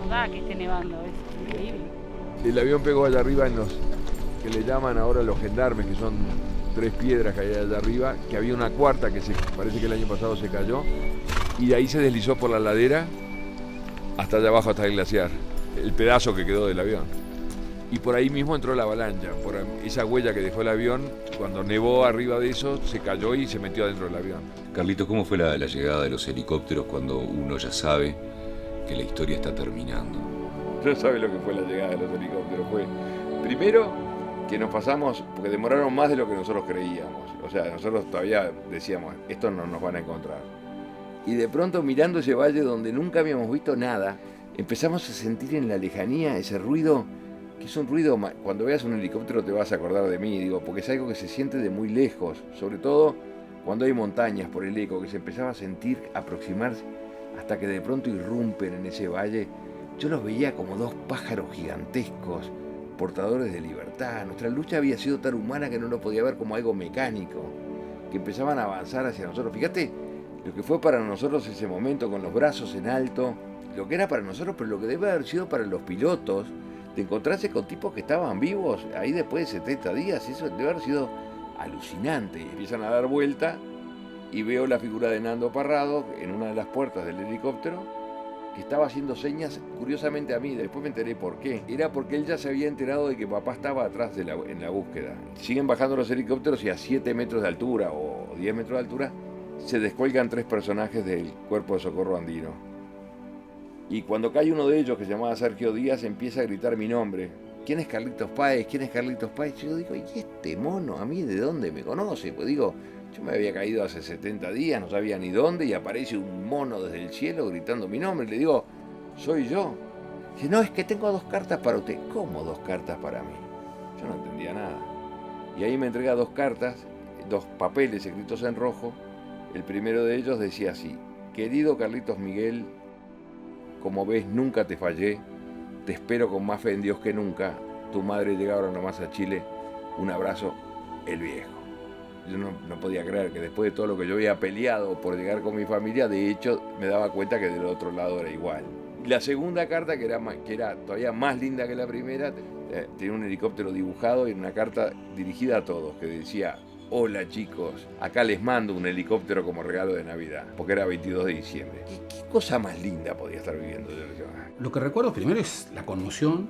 da que esté nevando, es increíble. El avión pegó allá arriba en los que le llaman ahora los gendarmes, que son 3 piedras que hay allá arriba, que había una cuarta que parece que el año pasado se cayó, y de ahí se deslizó por la ladera hasta allá abajo, hasta el glaciar, el pedazo que quedó del avión. Y por ahí mismo entró la avalancha, por esa huella que dejó el avión, cuando nevó arriba de eso, se cayó y se metió adentro del avión. Carlito, ¿cómo fue la llegada de los helicópteros cuando uno ya sabe que la historia está terminando? No sabe lo que fue la llegada de los helicópteros. Fue, primero, que nos pasamos, porque demoraron más de lo que nosotros creíamos. O sea, nosotros todavía decíamos, estos no nos van a encontrar. Y de pronto, mirando ese valle donde nunca habíamos visto nada, empezamos a sentir en la lejanía ese ruido, que es un ruido, cuando veas un helicóptero te vas a acordar de mí, digo, porque es algo que se siente de muy lejos, sobre todo cuando hay montañas, por el eco, que se empezaba a sentir aproximarse hasta que de pronto irrumpen en ese valle. Yo los veía como 2 pájaros gigantescos, portadores de libertad. Nuestra lucha había sido tan humana que no lo podía ver como algo mecánico, que empezaban a avanzar hacia nosotros. Fíjate lo que fue para nosotros ese momento, con los brazos en alto, lo que era para nosotros, pero lo que debe haber sido para los pilotos, de encontrarse con tipos que estaban vivos ahí después de 70 días, eso debe haber sido alucinante. Y empiezan a dar vuelta y veo la figura de Nando Parrado en una de las puertas del helicóptero, que estaba haciendo señas, curiosamente a mí, después me enteré por qué. Era porque él ya se había enterado de que papá estaba atrás en la búsqueda. Siguen bajando los helicópteros y a 7 metros de altura o 10 metros de altura se descuelgan 3 personajes del Cuerpo de Socorro Andino. Y cuando cae uno de ellos, que se llamaba Sergio Díaz, empieza a gritar mi nombre. ¿Quién es Carlitos Páez? ¿Quién es Carlitos Páez? Yo digo, ¿y este mono a mí de dónde me conoce? Pues digo, Yo me había caído hace 70 días, no sabía ni dónde, y aparece un mono desde el cielo gritando mi nombre. Le digo, soy yo. Dice, no, es que tengo 2 cartas para usted. ¿Cómo 2 cartas para mí? Yo no entendía nada. Y ahí me entrega 2 cartas, 2 papeles escritos en rojo. El primero de ellos decía así: querido Carlitos Miguel, como ves, nunca te fallé. Te espero con más fe en Dios que nunca. Tu madre llega ahora nomás a Chile. Un abrazo, el viejo. Yo no podía creer que después de todo lo que yo había peleado por llegar con mi familia, de hecho me daba cuenta que del otro lado era igual. Y la segunda carta, que era todavía más linda que la primera, tenía un helicóptero dibujado y una carta dirigida a todos, que decía: hola chicos, acá les mando un helicóptero como regalo de Navidad, porque era 22 de diciembre. ¿Qué cosa más linda podía estar viviendo yo? Lo que recuerdo primero es la conmoción.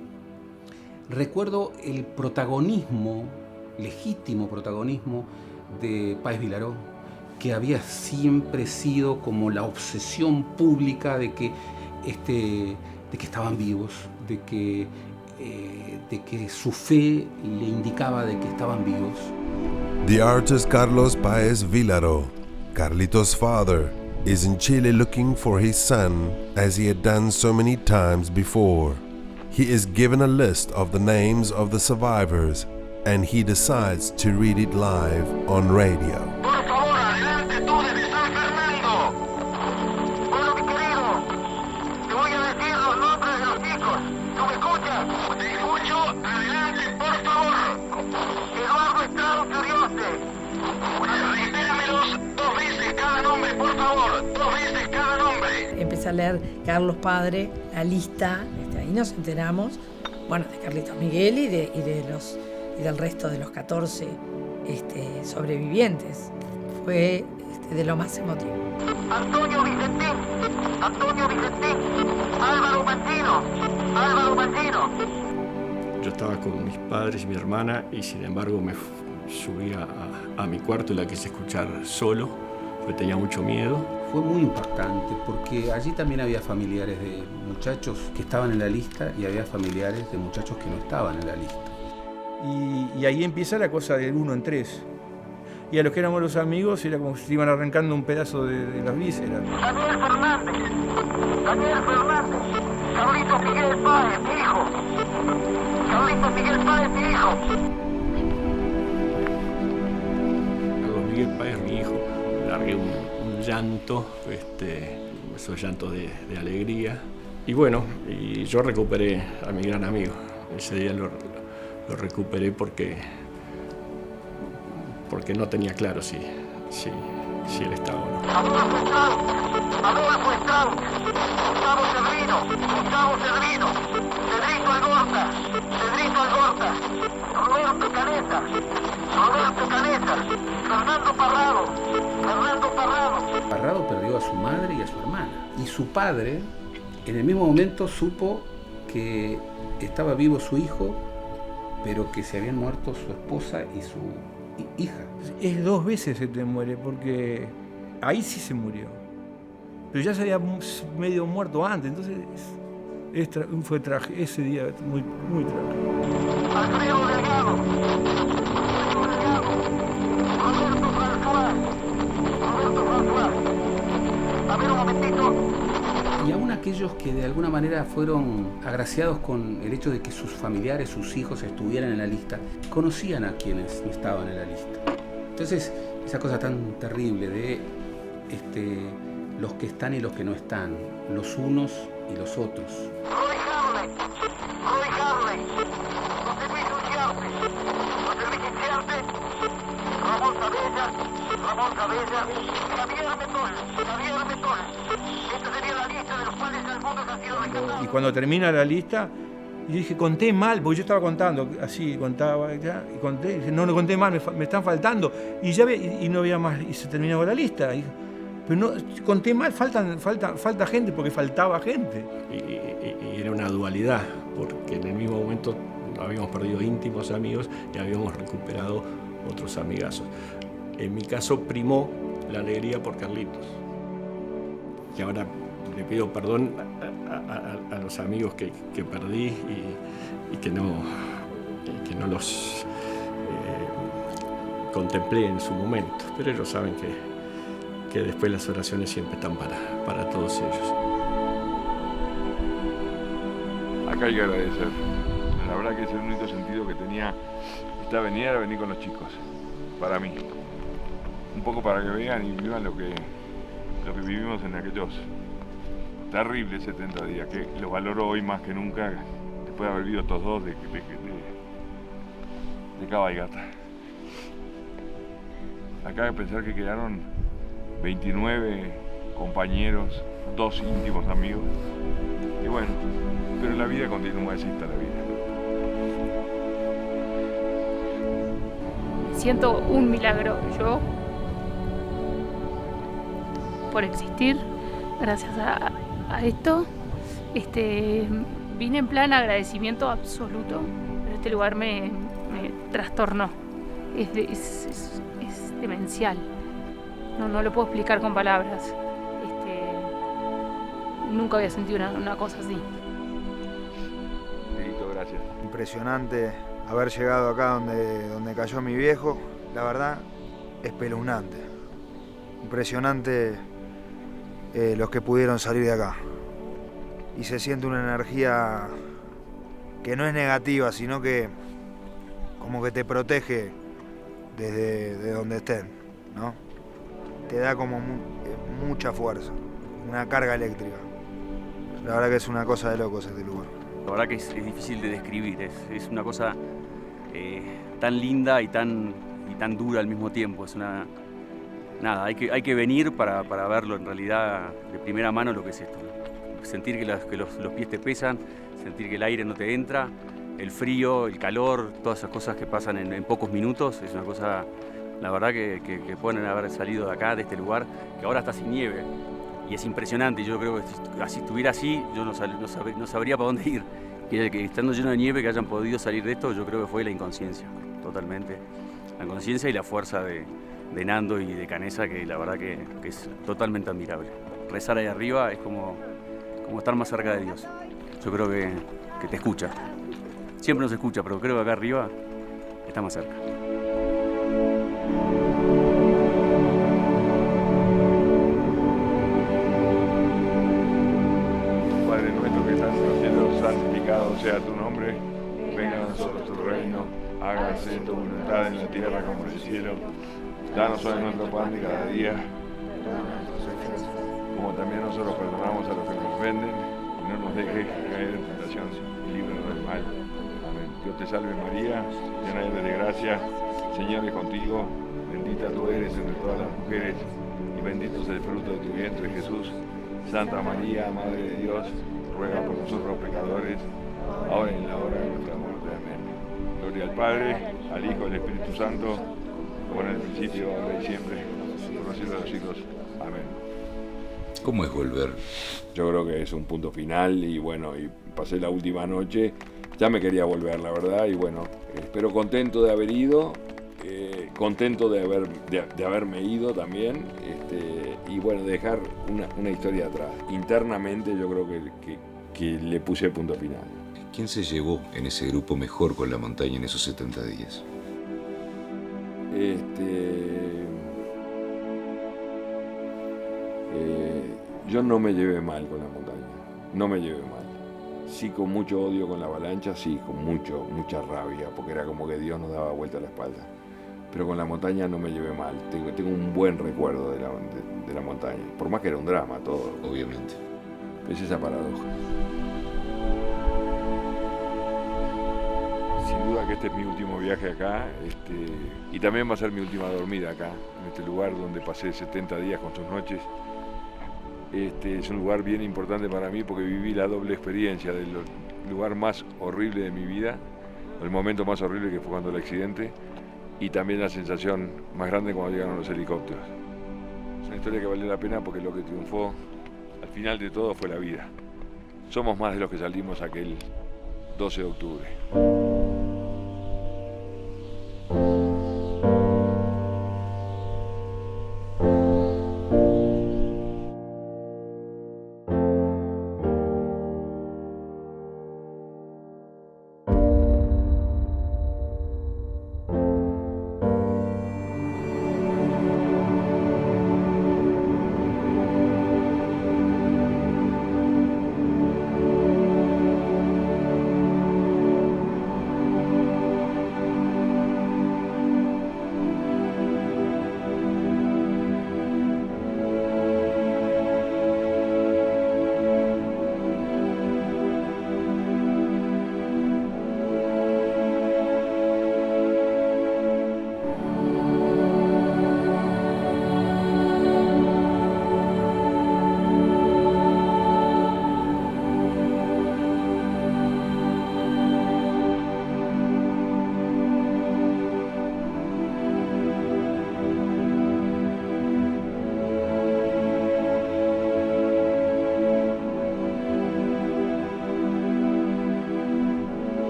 Recuerdo el protagonismo, legítimo protagonismo de Páez Vilaró, que había siempre sido como la obsesión pública de que estaban vivos, de que su fe le indicaba de que estaban vivos. The artist Carlos Páez Vilaró, Carlitos' father, is in Chile looking for his son as he had done so many times before. He is given a list of the names of the survivors and he decides to read it live on radio. Por favor, adelante tú desde San Fernando. Bueno, mi querido, te voy a decir los nombres de los chicos. ¿Tú me escuchas? Te escucho. Adelante, por favor. Eduardo Estrado Curioste. Repítamelos 2 veces cada nombre, por favor. 2 veces cada nombre. Empecé a leer Carlos Padre, la lista, ahí nos enteramos, bueno, de Carlitos Miguel y del resto de los 14 sobrevivientes. Fue de lo más emotivo. Antonio Vicentín, Álvaro Mantino. Yo estaba con mis padres y mi hermana y sin embargo me subí a mi cuarto y la quise escuchar solo, porque tenía mucho miedo. Fue muy impactante porque allí también había familiares de muchachos que estaban en la lista y había familiares de muchachos que no estaban en la lista. Y ahí empieza la cosa del 1 en 3. Y a los que éramos los amigos era como si se iban arrancando un pedazo de las vísceras. Daniel Fernández, Carlitos Miguel Páez, mi hijo. Carlitos Miguel Páez, mi hijo. Carlos Miguel Páez, mi hijo. Largué un llanto, esos llantos de alegría. Y bueno, y yo recuperé a mi gran amigo. Ese día lo recuperé porque no tenía claro si él estaba o no. Adolfo Estrado, Gustavo Servino, Cedrito Algorta, Roberto Caneta, Fernando Parrado. Parrado perdió a su madre y a su hermana. Y su padre, en el mismo momento, supo que estaba vivo su hijo, pero que se habían muerto su esposa y su hija. Es 2 veces se te muere, porque ahí sí se murió. Pero ya se había medio muerto antes, entonces fue ese día muy, muy trágico. Alfredo Delgado, Roberto François. A ver un momentito. Y aún aquellos que de alguna manera fueron agraciados con el hecho de que sus familiares, sus hijos estuvieran en la lista, conocían a quienes no estaban en la lista. Entonces, esa cosa tan terrible de los que están y los que no están, los unos y los otros. Roy Harley, José Luis Uciarte, Ramón Cabella, Javier Metol. Esta sería la lista de los cuales algunos han sido rescatados. Y cuando termina la lista, yo dije, conté mal, porque yo estaba contando, así contaba, ya, y conté, y dije, no conté mal, me están faltando. Y ya y no había más, y se terminaba la lista. Pero no, conté mal, falta gente, porque faltaba gente. Y era una dualidad, porque en el mismo momento habíamos perdido íntimos amigos y habíamos recuperado otros amigazos. En mi caso primó la alegría por Carlitos. Y ahora le pido perdón a los amigos que perdí y que no los contemplé en su momento, pero ellos saben que después las oraciones siempre están para todos ellos. Acá hay que agradecer. La verdad que es el único sentido que tenía esta venida, era venir con los chicos, para mí. Un poco para que vean y vivan lo que vivimos en aquellos terribles 70 días, que lo valoro hoy más que nunca, después de haber vivido estos dos de cabalgata. Acá hay que pensar que quedaron 29 compañeros, 2 íntimos amigos, y bueno, pero la vida continúa, así está la vida. Siento un milagro yo por existir, gracias a esto. Vine en plan agradecimiento absoluto, pero este lugar me trastornó. Es demencial. No lo puedo explicar con palabras. Nunca había sentido una cosa así. Gracias. Impresionante haber llegado acá donde cayó mi viejo. La verdad, espeluznante. Impresionante los que pudieron salir de acá. Y se siente una energía que no es negativa, sino que como que te protege desde donde estén, ¿no? Te da como mucha fuerza, una carga eléctrica. La verdad que es una cosa de locos este lugar. La verdad que es difícil de describir, es una cosa tan linda y tan dura al mismo tiempo. Es nada, hay que venir para verlo en realidad de primera mano lo que es esto, ¿no? Sentir que los pies te pesan, sentir que el aire no te entra, el frío, el calor, todas esas cosas que pasan en pocos minutos, es una cosa, la verdad que pueden haber salido de acá, de este lugar, que ahora está sin nieve. Y es impresionante, yo creo que si estuviera así, yo no sabría para dónde ir. Que estando lleno de nieve, que hayan podido salir de esto, yo creo que fue la inconsciencia, totalmente. La inconsciencia y la fuerza de Nando y de Canesa, que la verdad que es totalmente admirable. Rezar ahí arriba es como estar más cerca de Dios. Yo creo que te escucha. Siempre nos escucha, pero creo que acá arriba está más cerca. Padre nuestro que estás en los cielos, santificado sea tu nombre. Venga a nosotros tu reino. Hágase tu voluntad en la tierra como en el cielo. Danos hoy nuestro pan de cada día. Como también nosotros perdonamos a los que nos ofenden, y no nos dejes caer en tentación, y líbranos del mal. Amén. Dios te salve María, llena eres de gracia, Señor es contigo, bendita tú eres entre todas las mujeres, y bendito es el fruto de tu vientre Jesús. Santa María, Madre de Dios, ruega por nosotros pecadores, ahora y en la hora de nuestra muerte. Amén. Gloria al Padre, al Hijo y al Espíritu Santo, como en el principio, ahora y siempre, por los siglos de los siglos. Amén. ¿Cómo es volver? Yo creo que es un punto final y bueno, y pasé la última noche, ya me quería volver, la verdad, y bueno, pero contento de haber ido, contento de haberme ido también, y bueno, dejar una historia atrás. Internamente yo creo que le puse el punto final. ¿Quién se llevó en ese grupo mejor con la montaña en esos 70 días? Yo no me llevé mal con la montaña, no me llevé mal. Sí, con mucho odio con la avalancha, sí, con mucha rabia, porque era como que Dios nos daba vuelta a la espalda. Pero con la montaña no me llevé mal, tengo un buen recuerdo de la montaña, por más que era un drama todo. Obviamente. Es esa paradoja. Sin duda que este es mi último viaje acá, y también va a ser mi última dormida acá, en este lugar donde pasé 70 días con sus noches. Es un lugar bien importante para mí porque viví la doble experiencia del lugar más horrible de mi vida, el momento más horrible que fue cuando el accidente, y también la sensación más grande cuando llegaron los helicópteros. Es una historia que vale la pena porque lo que triunfó al final de todo fue la vida. Somos más de los que salimos aquel 12 de octubre.